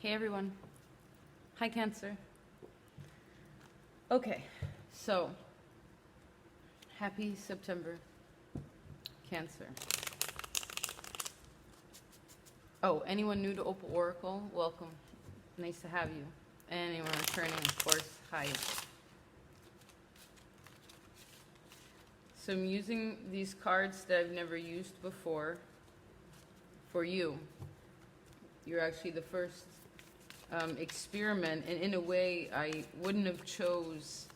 Hey everyone. Hi Cancer. Okay, so happy September, Cancer. Oh, anyone new to Opal Oracle, welcome. Nice to have you. Anyone returning, of course, hi. So I'm using these cards that I've never used before for you. You're actually the first experiment, and in a way I wouldn't have chose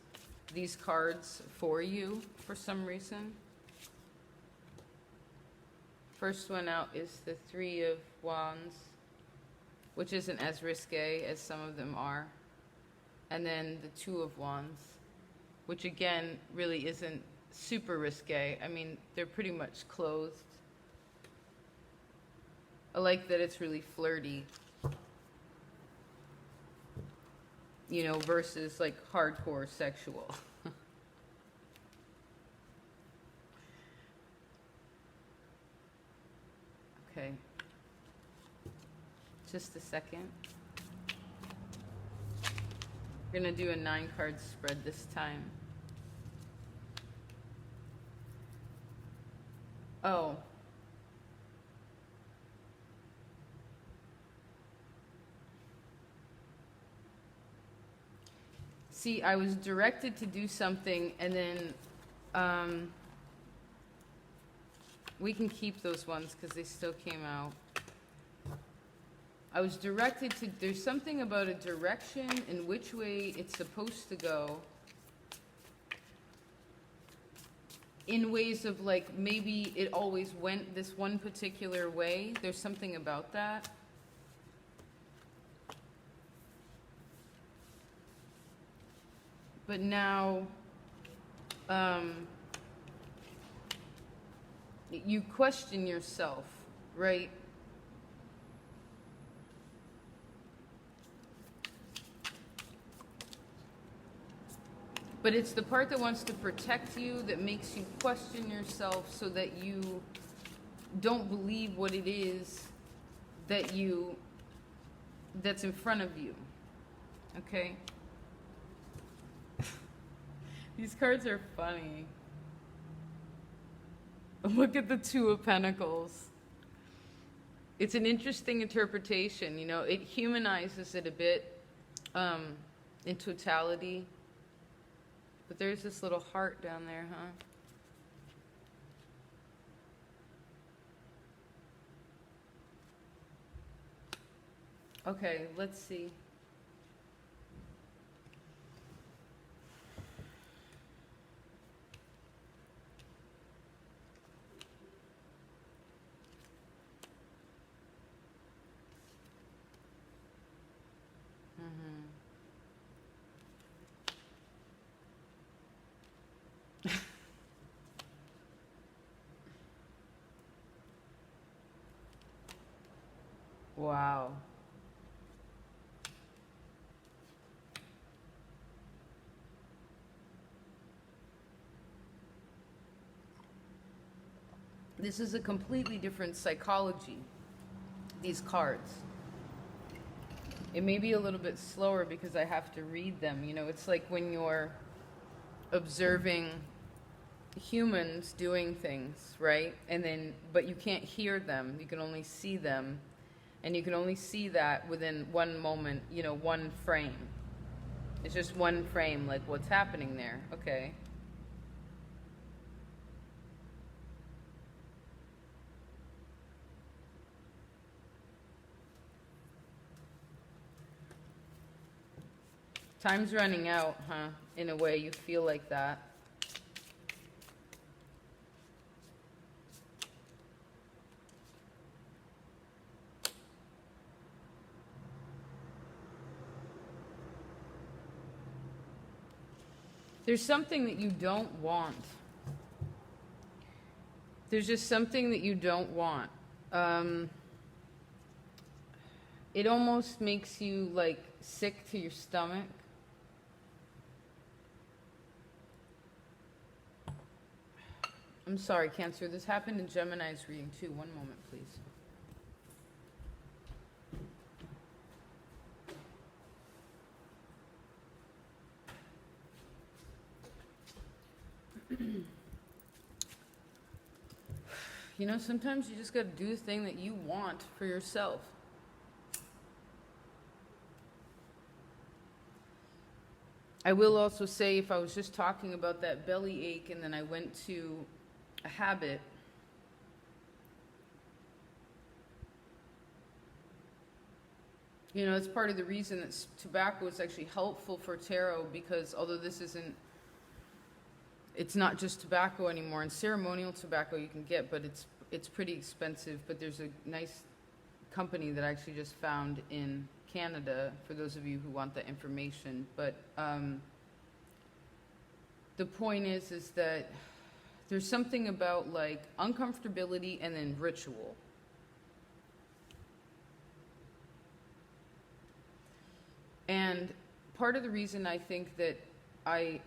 these cards for you for some reason. First one out is the Three of Wands, which isn't as risque as some of them are, and then the Two of Wands, which again really isn't super risque. I mean, they're pretty much clothed. I like that it's really flirty, you know, versus like hardcore sexual. Okay. Just a second. We're going to do a 9-card spread this time. Oh. See, I was directed to do something, and then we can keep those ones because they still came out. I was directed to, there's something about a direction in which way it's supposed to go. In ways of like, maybe it always went this one particular way. There's something about that. But now, you question yourself, right? But it's the part that wants to protect you that makes you question yourself so that you don't believe what it is that that's in front of you. Okay? These cards are funny. Look at the Two of Pentacles. It's an interesting interpretation, you know. It humanizes it a bit in totality. But there's this little heart down there, huh? Okay, let's see. Wow. This is a completely different psychology, these cards. It may be a little bit slower because I have to read them. You know, it's like when you're observing humans doing things, right? And then, but you can't hear them. You can only see them. And you can only see that within one moment, you know, one frame. It's just one frame, like what's happening there. Okay. Time's running out, huh? In a way, you feel like that. There's something that you don't want. There's just something that you don't want. It almost makes you like sick to your stomach. I'm sorry, Cancer. This happened in Gemini's reading too. One moment, please. You know, sometimes you just got to do the thing that you want for yourself. I will also say, if I was just talking about that belly ache and then I went to a habit, you know, it's part of the reason that tobacco is actually helpful for tarot, because although this isn't, it's not just tobacco anymore, and ceremonial tobacco you can get, but it's pretty expensive. But there's a nice company that I actually just found in Canada, for those of you who want that information. But the point is that there's something about like uncomfortability and then ritual. And part of the reason I think that I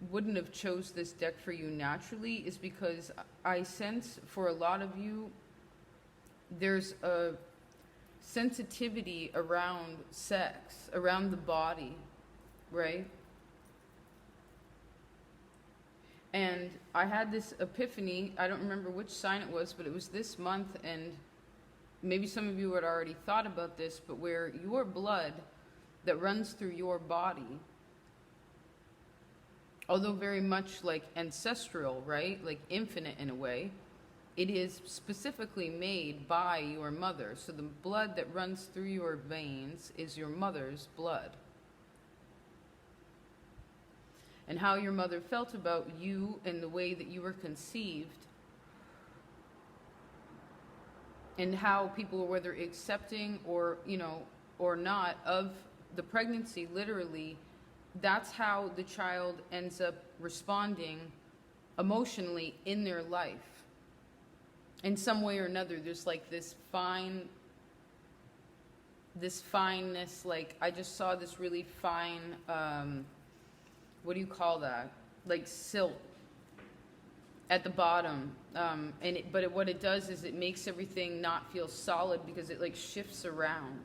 wouldn't have chose this deck for you naturally is because I sense for a lot of you, there's a sensitivity around sex, around the body, right? And I had this epiphany, I don't remember which sign it was, but it was this month, and maybe some of you had already thought about this, but where your blood that runs through your body, although very much like ancestral, right? Like infinite in a way, it is specifically made by your mother. So the blood that runs through your veins is your mother's blood. And how your mother felt about you and the way that you were conceived, and how people were whether accepting or, you know, or not of the pregnancy, literally, that's how the child ends up responding emotionally in their life. In some way or another, there's like this fineness, like I just saw this really fine, what do you call that? Like silt at the bottom. But what it does is it makes everything not feel solid because it like shifts around.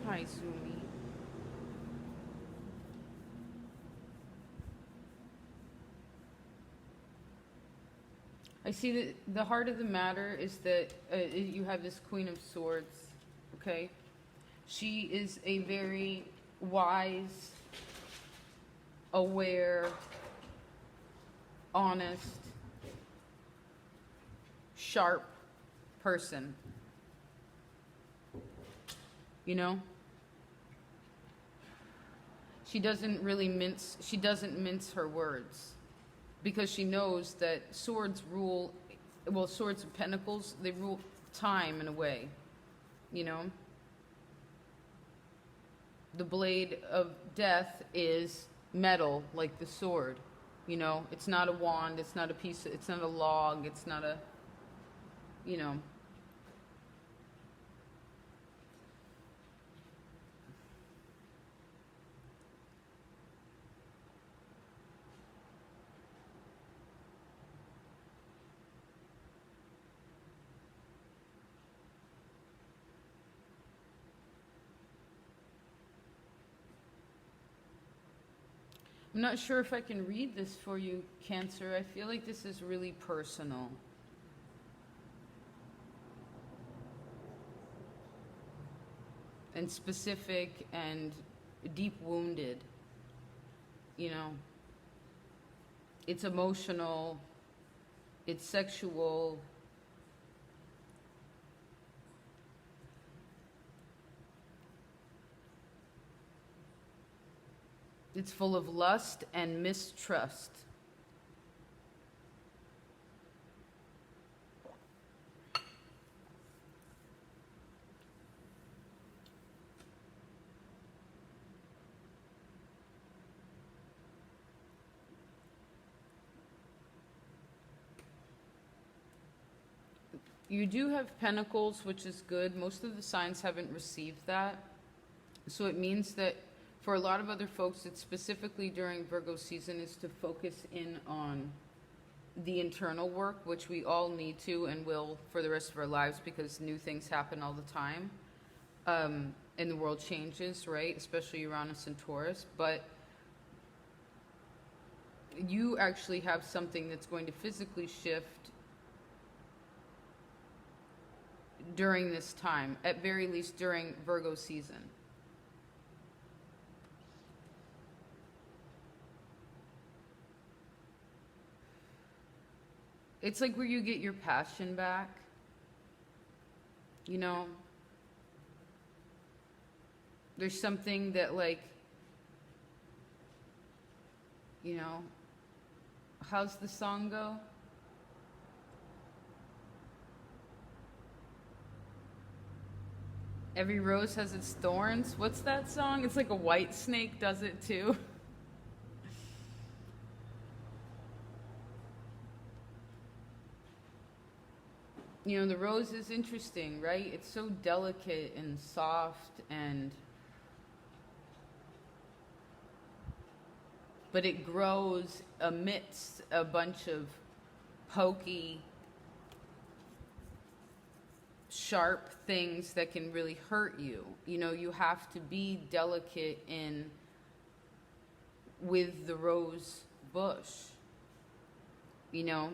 Hi, Sumi. I see that the heart of the matter is that you have this Queen of Swords, okay? She is a very wise, aware, honest, sharp person. You know? She doesn't mince her words, because she knows that swords rule, well, swords of pentacles, they rule time in a way, you know? The blade of death is metal, like the sword, you know? It's not a wand, it's not a log, it's not a, you know... I'm not sure if I can read this for you, Cancer. I feel like this is really personal. And specific and deep wounded. You know, it's emotional, it's sexual. It's full of lust and mistrust. You do have pentacles, which is good. Most of the signs haven't received that. So it means that for a lot of other folks, it's specifically during Virgo season, is to focus in on the internal work, which we all need to and will for the rest of our lives, because new things happen all the time. and the world changes, right? Especially Uranus and Taurus. But you actually have something that's going to physically shift during this time, at very least during Virgo season. It's like where you get your passion back, you know? There's something that, like, you know, how's the song go? Every rose has its thorns. What's that song? It's like a White Snake does it too. You know, the rose is interesting, right? It's so delicate and soft, and but it grows amidst a bunch of pokey, sharp things that can really hurt you. You know, you have to be delicate in with the rose bush, you know?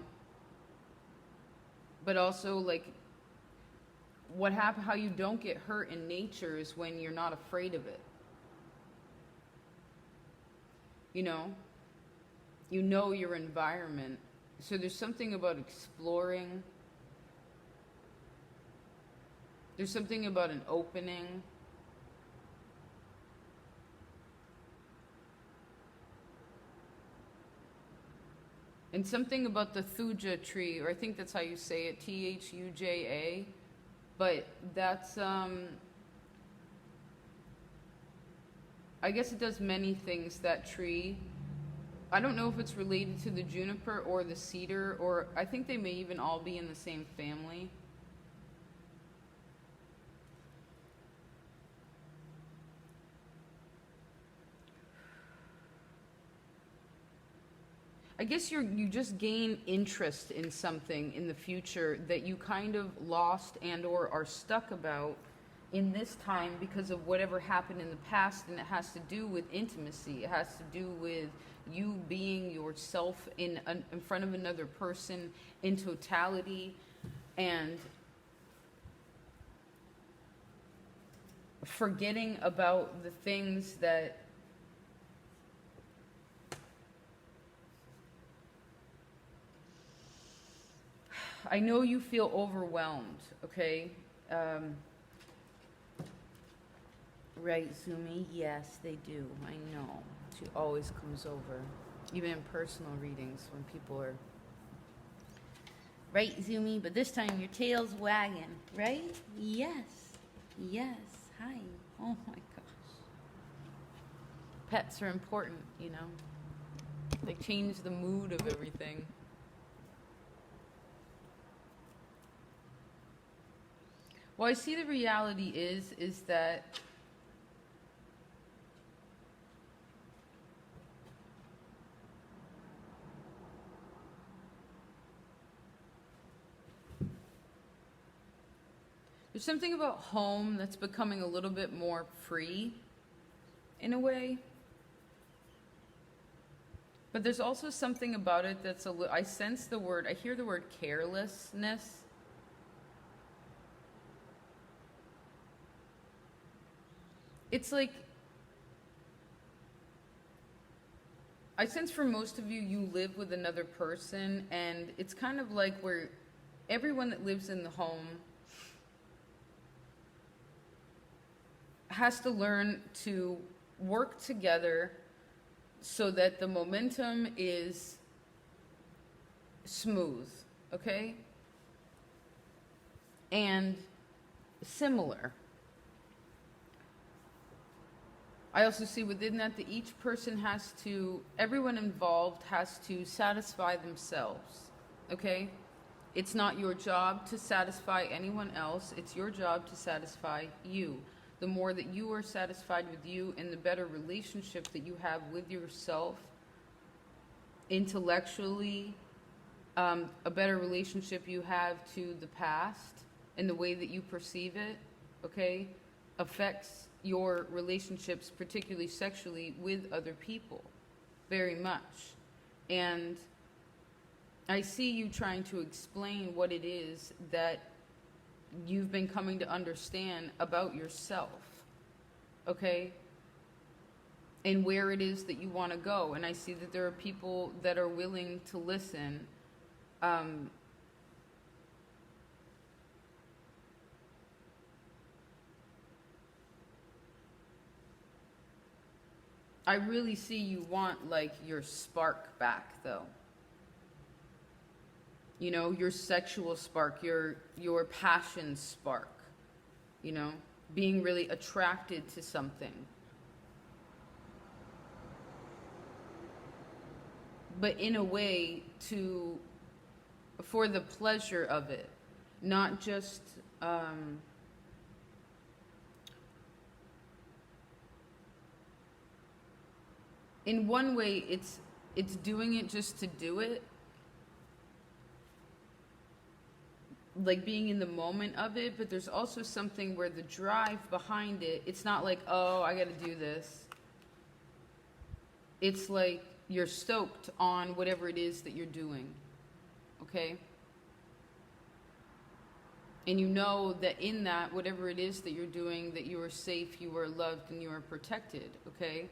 But also, like, how you don't get hurt in nature is when you're not afraid of it. You know your environment. So there's something about exploring. There's something about an opening. And something about the thuja tree, or I think that's how you say it, Thuja. But that's, I guess it does many things, that tree. I don't know if it's related to the juniper or the cedar, or I think they may even all be in the same family. I guess you just gain interest in something in the future that you kind of lost and or are stuck about in this time because of whatever happened in the past, and it has to do with intimacy. It has to do with you being yourself in front of another person in totality, and forgetting about the things that I know you feel overwhelmed, okay? Right, Zumi? Yes, they do. I know. She always comes over, even in personal readings when people are... Right, Zumi? But this time your tail's wagging, right? Yes. Yes. Hi. Oh my gosh. Pets are important, you know? They change the mood of everything. Well, I see the reality is that there's something about home that's becoming a little bit more free in a way. But there's also something about it that's I sense the word, I hear the word carelessness. It's like, I sense for most of you, you live with another person, and it's kind of like where everyone that lives in the home has to learn to work together so that the momentum is smooth, okay? And similar. I also see within that each person everyone involved has to satisfy themselves, okay? It's not your job to satisfy anyone else. It's your job to satisfy you. The more that you are satisfied with you and the better relationship that you have with yourself, intellectually, a better relationship you have to the past and the way that you perceive it, okay, affects your relationships, particularly sexually, with other people, very much. And I see you trying to explain what it is that you've been coming to understand about yourself, okay? And where it is that you want to go. And I see that there are people that are willing to listen. I really see you want, like, your spark back, though. You know, your sexual spark, your passion spark, you know, being really attracted to something. But in a way for the pleasure of it, not just, in one way, it's doing it just to do it, like being in the moment of it, but there's also something where the drive behind it, it's not like, oh, I got to do this. It's like you're stoked on whatever it is that you're doing, okay? And you know that in that, whatever it is that you're doing, that you are safe, you are loved, and you are protected, okay?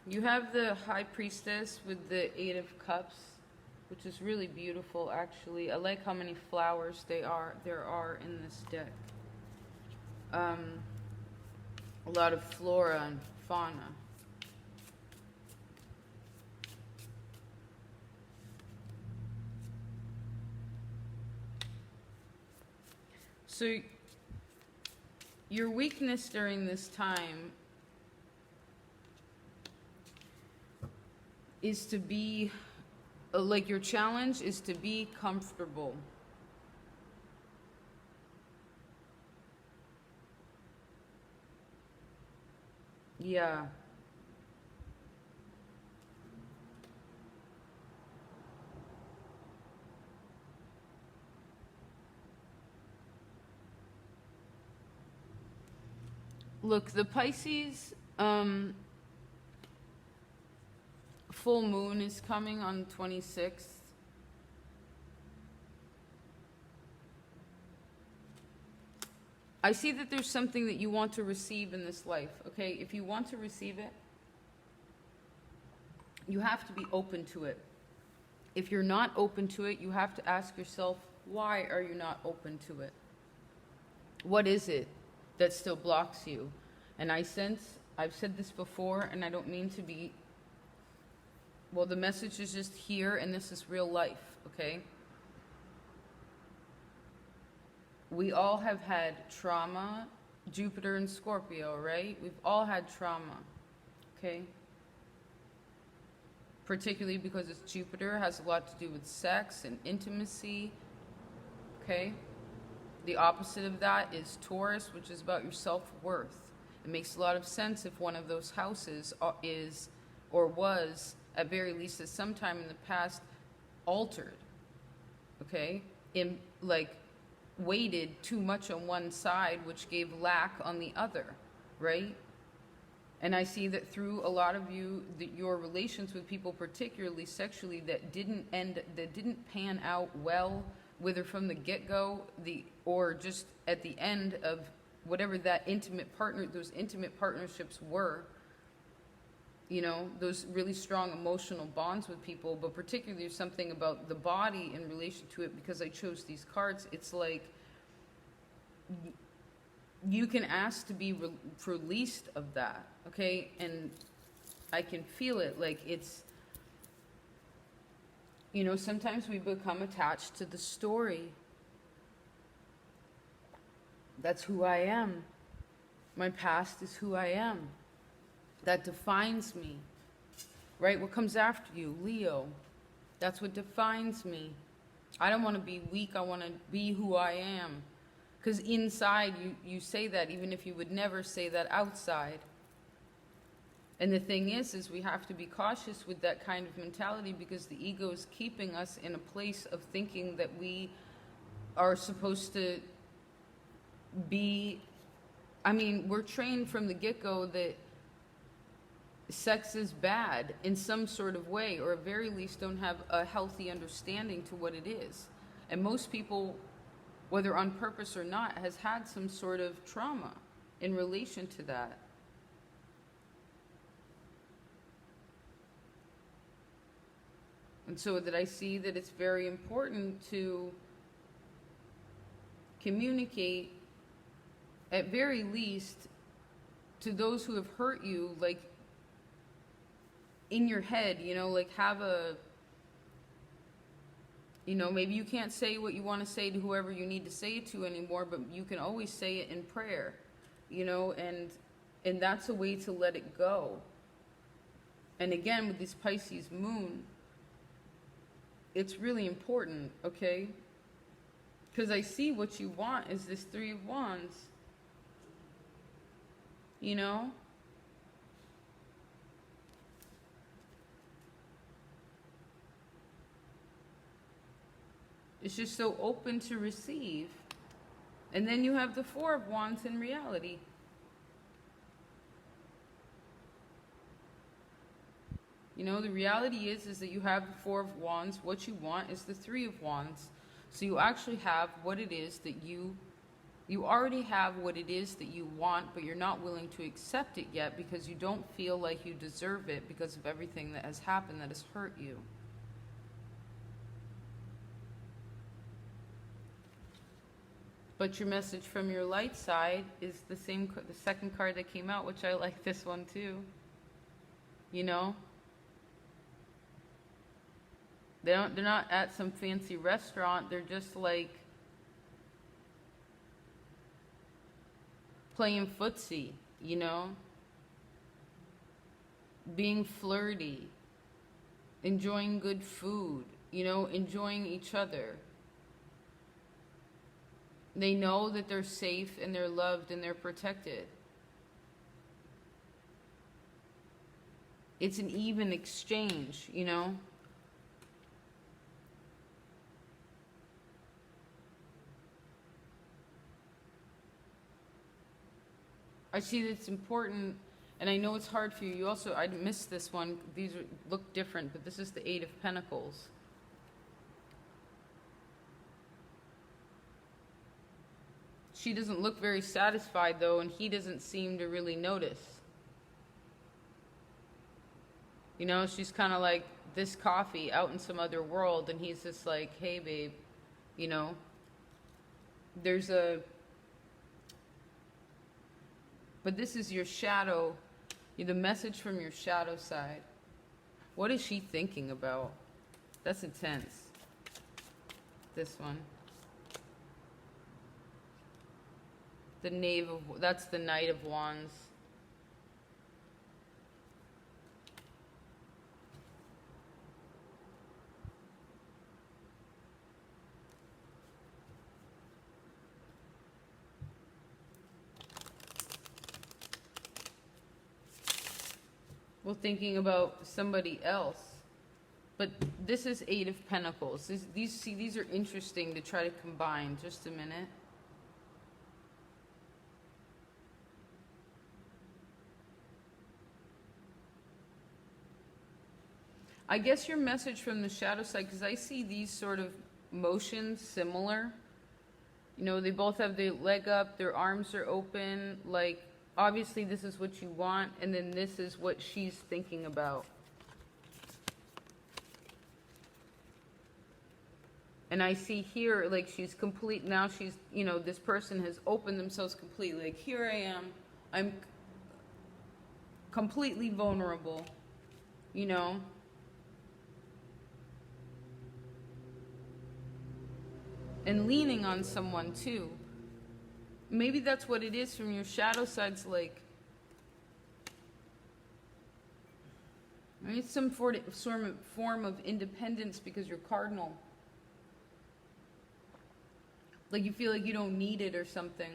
You have the High Priestess with the Eight of Cups, which is really beautiful, actually. I like how many flowers there are in this deck. A lot of flora and fauna. So your weakness during this time is to be, like, your challenge is to be comfortable. Yeah. Look, the Pisces, full moon is coming on the 26th. I see that there's something that you want to receive in this life, okay? If you want to receive it, you have to be open to it. If you're not open to it, you have to ask yourself, why are you not open to it? What is it that still blocks you? And I've said this before, and I don't mean to be, well, the message is just here, and this is real life, okay? We all have had trauma, Jupiter and Scorpio, right? We've all had trauma, okay? Particularly because it's Jupiter, has a lot to do with sex and intimacy, okay? The opposite of that is Taurus, which is about your self-worth. It makes a lot of sense if one of those houses is, or was, at very least at some time in the past, altered, okay? In, like, weighted too much on one side, which gave lack on the other, right? And I see that through a lot of you, that your relations with people, particularly sexually, that didn't pan out well, whether from the get-go, or just at the end of whatever that those intimate partnerships were, you know, those really strong emotional bonds with people, but particularly something about the body in relation to it, because I chose these cards. It's like you can ask to be released of that, okay? And I can feel it, like it's, you know, sometimes we become attached to the story. That's who I am. My past is who I am. That defines me. right? What comes after you? Leo. That's what defines me. I don't want to be weak. I want to be who I am. Because inside you say that, even if you would never say that outside. And the thing is we have to be cautious with that kind of mentality, because the ego is keeping us in a place of thinking that we are supposed to be, I mean, we're trained from the get-go that sex is bad in some sort of way, or at very least don't have a healthy understanding to what it is. And most people, whether on purpose or not, has had some sort of trauma in relation to that. And so that I see that it's very important to communicate, at very least, to those who have hurt you, like, in your head, you know, like, have a, you know, maybe you can't say what you want to say to whoever you need to say it to anymore, but you can always say it in prayer, you know, and that's a way to let it go. And again, with this Pisces moon, it's really important, okay? Because I see what you want is this Three of Wands, you know? It's just so open to receive. And then you have the Four of Wands in reality. You know, the reality is that you have the Four of Wands. What you want is the Three of Wands. So you actually have what it is that you already have what it is that you want, but you're not willing to accept it yet because you don't feel like you deserve it because of everything that has happened that has hurt you. But your message from your light side is the second card that came out, which I like this one too. You know? They're not at some fancy restaurant. They're just like playing footsie, you know? Being flirty, enjoying good food, you know, enjoying each other. They know that they're safe and they're loved and they're protected. It's an even exchange, you know? I see that it's important, and I know it's hard for you. You also, I missed this one. These look different, but this is the Eight of Pentacles. She doesn't look very satisfied, though, and he doesn't seem to really notice. You know, she's kind of like this coffee out in some other world, and he's just like, hey, babe, you know, there's a... But this is your shadow, the message from your shadow side. What is she thinking about? That's intense. This one. The Knave of, that's the Knight of Wands. Well, thinking about somebody else. But this is Eight of Pentacles. These are interesting to try to combine. Just a minute. I guess your message from the shadow side, because I see these sort of motions similar. You know, they both have their leg up, their arms are open, like, obviously this is what you want, and then this is what she's thinking about. And I see here, like, she's complete, now she's, you know, this person has opened themselves completely. Like, here I am, I'm completely vulnerable, you know. And leaning on someone too. Maybe that's what it is from your shadow side's like, Right? It's some form of independence because you're cardinal. Like you feel like you don't need it or something.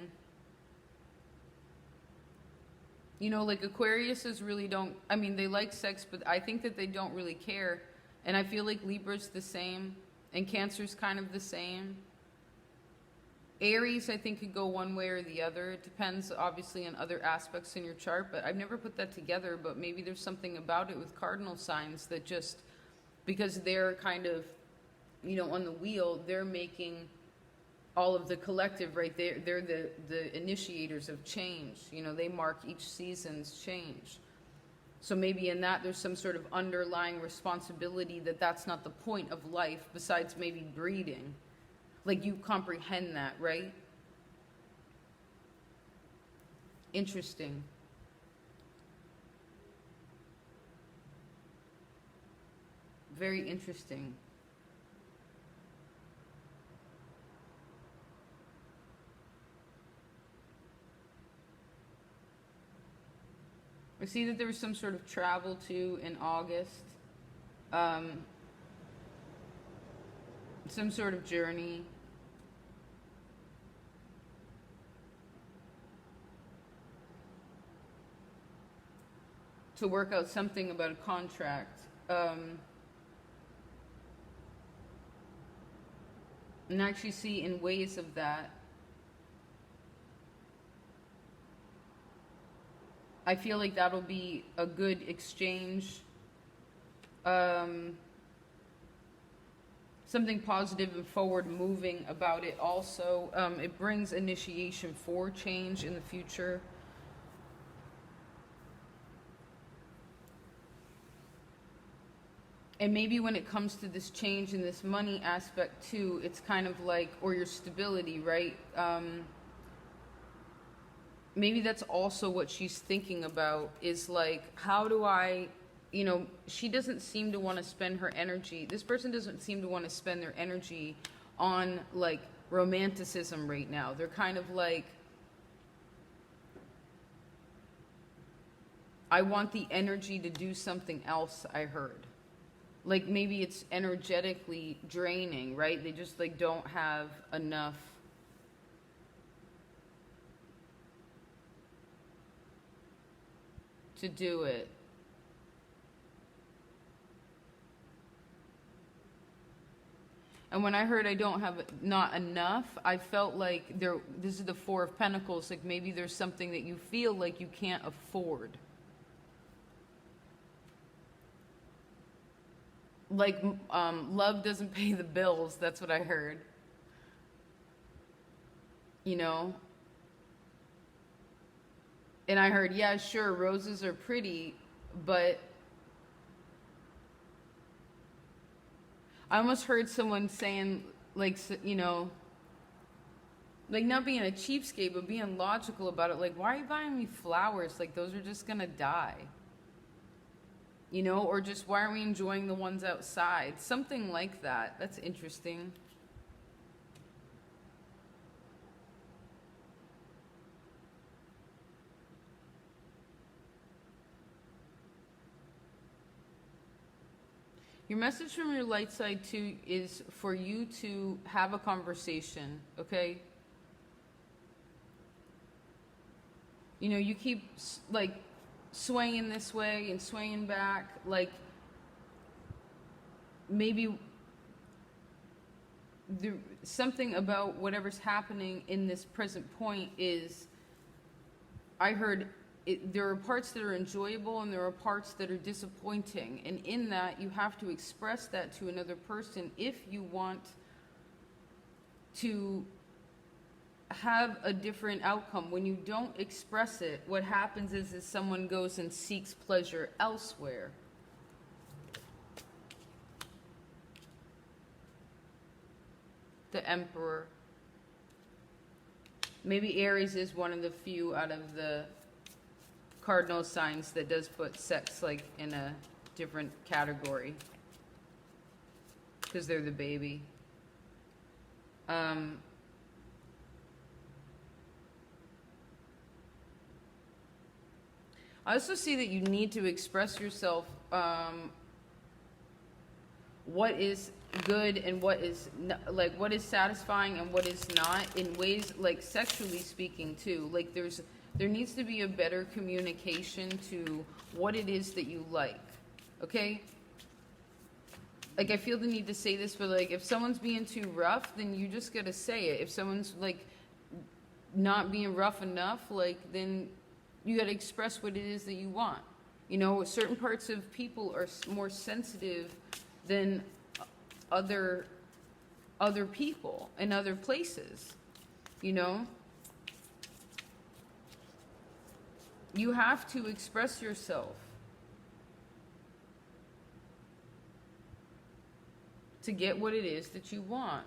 You know, like Aquariuses really don't, I mean, they like sex, but I think that they don't really care. And I feel like Libra's the same, and Cancer's kind of the same. Aries, I think, could go one way or the other. It depends, obviously, on other aspects in your chart, but I've never put that together. But maybe there's something about it with cardinal signs that just, because they're kind of, you know, on the wheel, they're making all of the collective, right? They're the initiators of change. You know, they mark each season's change. So maybe in that there's some sort of underlying responsibility that that's not the point of life besides maybe breeding. Like you comprehend that, right? Interesting. Very interesting. I see that there was some sort of travel too in August. Some sort of journey. To work out something about a contract. And actually see in ways of that. I feel like that'll be a good exchange. Something positive and forward moving about it also. It brings initiation for change in the future. And maybe when it comes to this change in this money aspect too, it's kind of like, or your stability, right? Maybe that's also what she's thinking about is like, how do I, you know, she doesn't seem to want to spend her energy. This person doesn't seem to want to spend their energy on like romanticism right now. They're kind of like, I want the energy to do something else, I heard. Like maybe it's energetically draining, right? They just like don't have enough to do it. And when I heard I don't have not enough, I felt like this is the Four of Pentacles, like maybe there's something that you feel like you can't afford. Like love doesn't pay the bills, that's what I heard. You know? And I heard, yeah, sure, roses are pretty, but I almost heard someone saying, like, you know, like not being a cheapskate, but being logical about it. Like, why are you buying me flowers? Like, those are just going to die. You know, or just why aren't we enjoying the ones outside? Something like that. That's interesting. Your message from your light side too is for you to have a conversation, okay? You know, you keep like swaying this way and swaying back, like maybe something about whatever's happening in this present point is, I heard there are parts that are enjoyable and there are parts that are disappointing. And in that, you have to express that to another person if you want to have a different outcome. When you don't express it, what happens is someone goes and seeks pleasure elsewhere. The Emperor. Maybe Aries is one of the few out of the cardinal signs that does put sex like in a different category because they're the baby. I also see that you need to express yourself what is good and what is like what is satisfying and what is not, in ways like sexually speaking too. Like there needs to be a better communication to what it is that you like. Okay? Like, I feel the need to say this, but like if someone's being too rough, then you just gotta say it. If someone's like not being rough enough, like, then you gotta express what it is that you want. You know, certain parts of people are more sensitive than other people in other places. You know, you have to express yourself to get what it is that you want.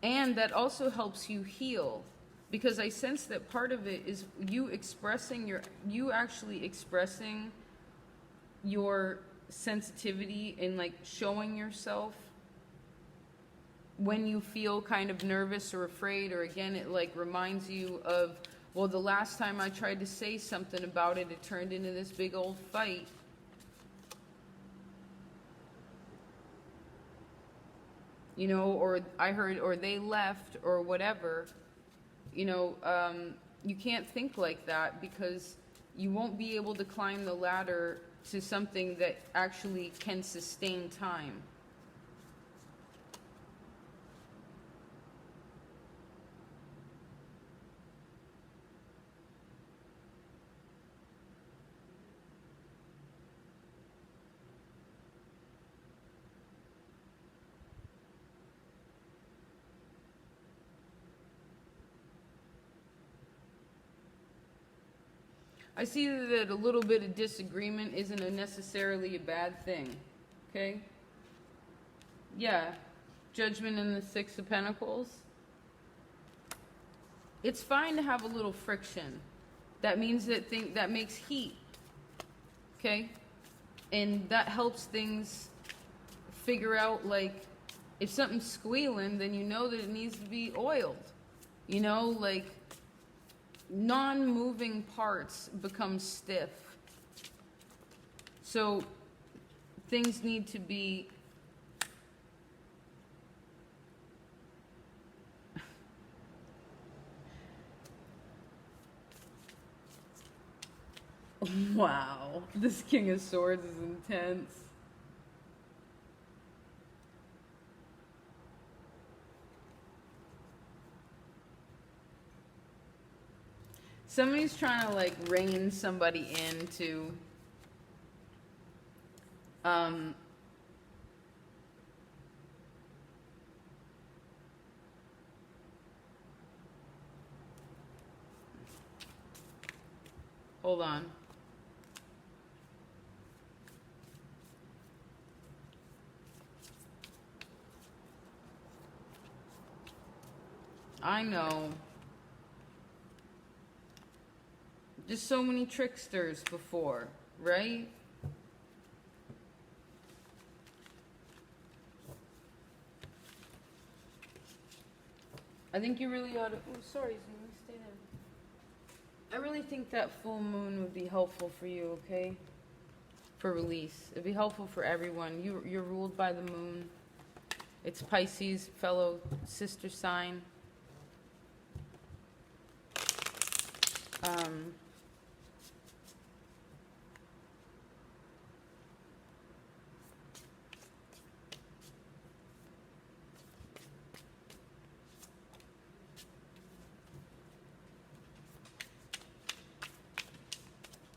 And that also helps you heal, because I sense that part of it is you actually expressing your sensitivity and like showing yourself when you feel kind of nervous or afraid, or again, it like reminds you of, well, the last time I tried to say something about it, it turned into this big old fight. You know, or I heard, or they left, or whatever. You know, you can't think like that, because you won't be able to climb the ladder to something that actually can sustain time. I see that a little bit of disagreement isn't necessarily a bad thing, okay? Yeah, Judgment in the Six of Pentacles. It's fine to have a little friction. That means that makes heat, okay? And that helps things figure out, like, if something's squealing, then you know that it needs to be oiled. You know, like, non-moving parts become stiff. So things need to be wow, this King of Swords is intense. Somebody's trying to like rein somebody into hold on. I know. Just so many tricksters before, right? I think you really ought to... Oh, sorry, Zumi, stay there. I really think that full moon would be helpful for you, okay? For release. It'd be helpful for everyone. You're ruled by the moon. It's Pisces, fellow sister sign.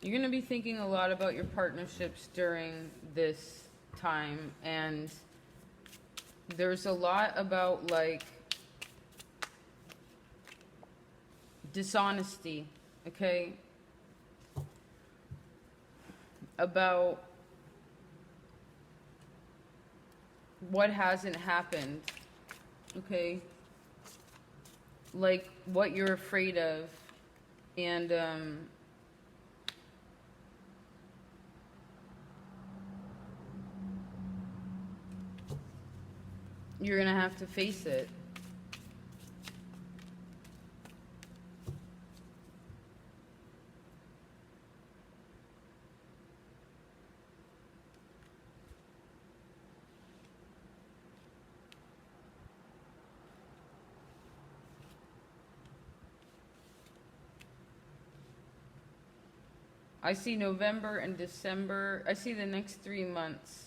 You're going to be thinking a lot about your partnerships during this time, and there's a lot about like dishonesty, okay? About what hasn't happened, okay? Like what you're afraid of, and you're gonna have to face it. I see November and December. I see the next 3 months.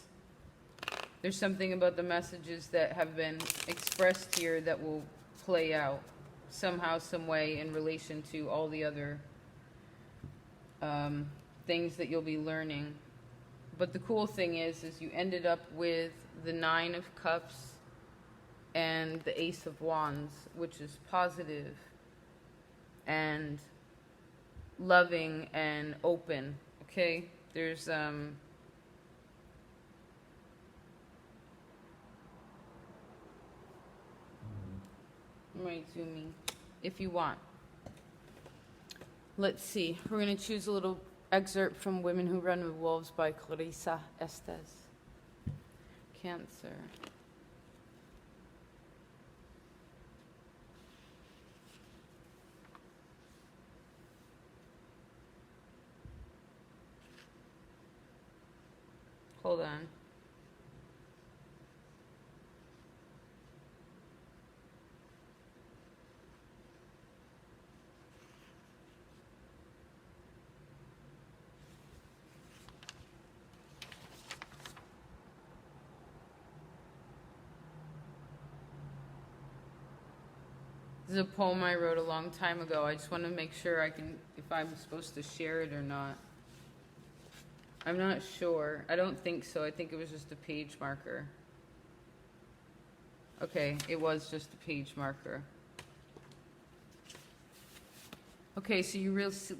There's something about the messages that have been expressed here that will play out somehow, some way in relation to all the other things that you'll be learning. But the cool thing is you ended up with the 9 of Cups and the Ace of Wands, which is positive and loving and open. Okay, there's might zoom in if you want. Let's see. We're going to choose a little excerpt from Women Who Run with Wolves by Clarissa Estes. Cancer. Hold on. This is a poem I wrote a long time ago. I just want to make sure I can, if I'm supposed to share it or not. I'm not sure. I don't think so. I think it was just a page marker. Okay, it was just a page marker. Okay, so you released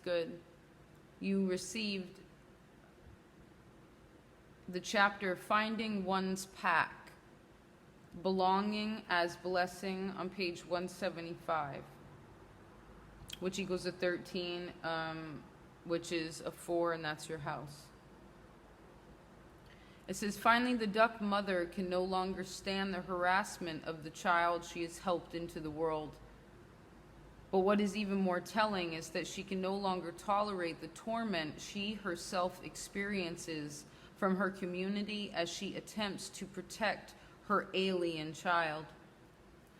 good. You received the chapter Finding One's Pack, Belonging as Blessing on page 175, which equals a 13, which is a 4, and that's your house. It says, finally, the duck mother can no longer stand the harassment of the child she has helped into the world. But what is even more telling is that she can no longer tolerate the torment she herself experiences from her community as she attempts to protect her alien child.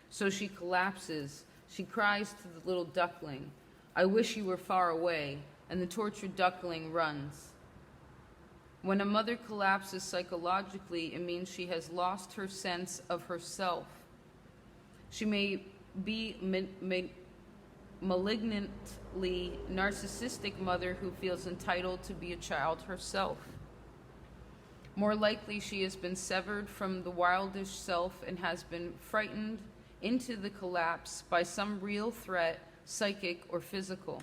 So she collapses. She cries to the little duckling, I wish you were far away, and the tortured duckling runs. When a mother collapses psychologically, it means she has lost her sense of herself. She may be malignantly narcissistic mother who feels entitled to be a child herself. More likely, she has been severed from the wildish self and has been frightened into the collapse by some real threat, psychic or physical.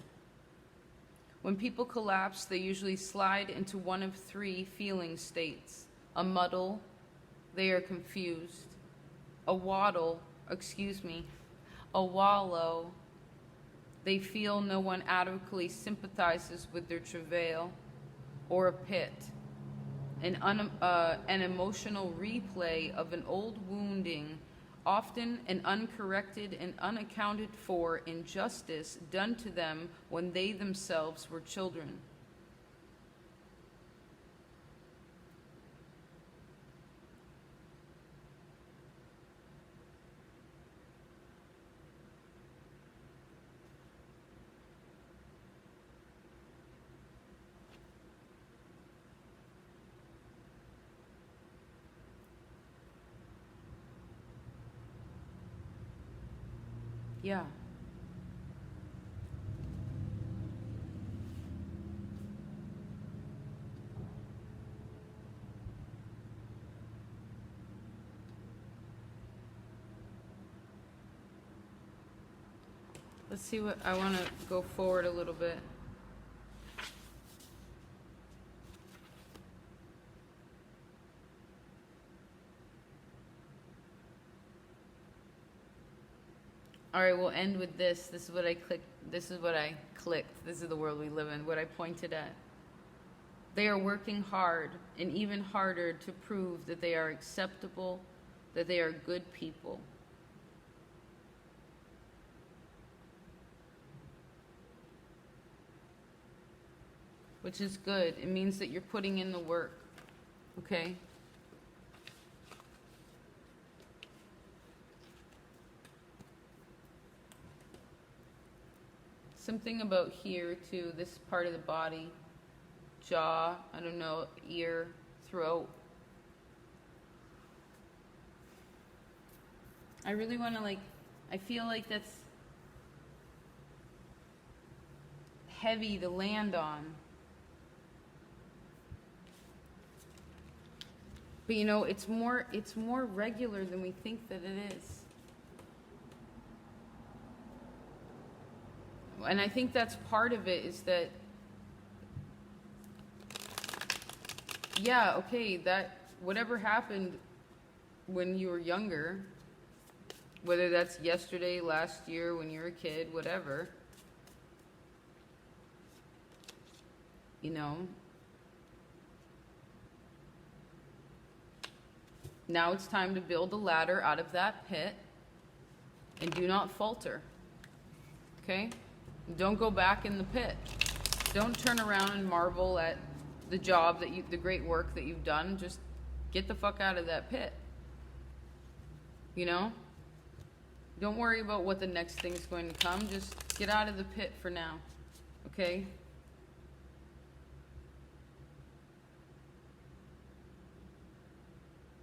When people collapse, they usually slide into one of 3 feeling states: a muddle, they are confused; a wallow, they feel no one adequately sympathizes with their travail; or a pit, an emotional replay of an old wounding, often an uncorrected and unaccounted for injustice done to them when they themselves were children. Yeah. Let's see what I want to go forward a little bit. All right, we'll end with this. This is what I clicked. This is what I clicked. This is the world we live in, what I pointed at. They are working hard and even harder to prove that they are acceptable, that they are good people. Which is good. It means that you're putting in the work. Okay? something about here too, this part of the body, jaw, I don't know, ear, throat. I really want to like, I feel like that's heavy to land on. But you know, it's more regular than we think that it is. And I think that's part of it, is that, yeah, okay, that whatever happened when you were younger, whether that's yesterday, last year, when you were a kid, whatever, you know, now it's time to build a ladder out of that pit, and do not falter. Okay? Don't go back in the pit. Don't turn around and marvel at the job that the great work that you've done. Just get the fuck out of that pit. You know? Don't worry about what the next thing is going to come. Just get out of the pit for now. Okay?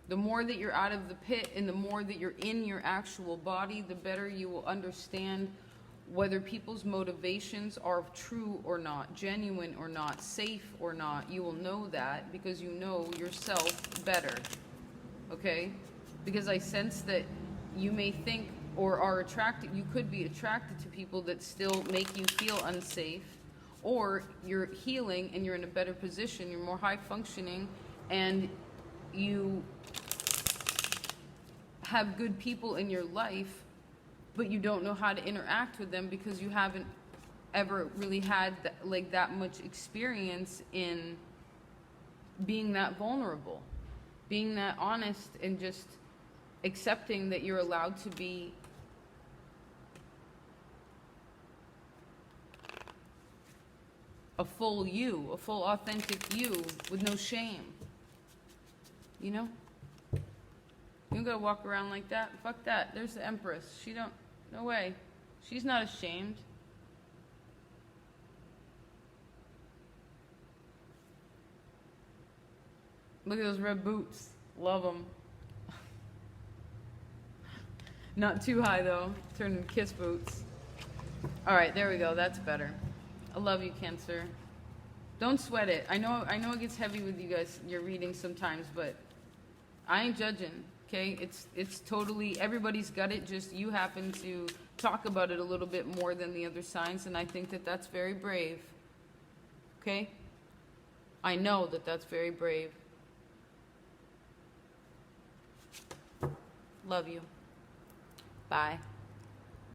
The more that you're out of the pit and the more that you're in your actual body, the better you will understand whether people's motivations are true or not, genuine or not, safe or not. You will know that because you know yourself better. Okay? Because I sense that you may think or are attracted, you could be attracted to people that still make you feel unsafe, or you're healing and you're in a better position, you're more high functioning, and you have good people in your life, but you don't know how to interact with them because you haven't ever really had that much experience in being that vulnerable, being that honest, and just accepting that you're allowed to be a full you, a full authentic you with no shame. You know? You don't gotta walk around like that. Fuck that. There's the Empress. No way. She's not ashamed. Look at those red boots. Love them. Not too high though. Turn them kiss boots. Alright, there we go. That's better. I love you, Cancer. Don't sweat it. I know it gets heavy with you guys, your readings sometimes, but I ain't judging. Okay, it's totally, everybody's got it, just you happen to talk about it a little bit more than the other signs, and I think that that's very brave. Okay? I know that that's very brave. Love you. Bye.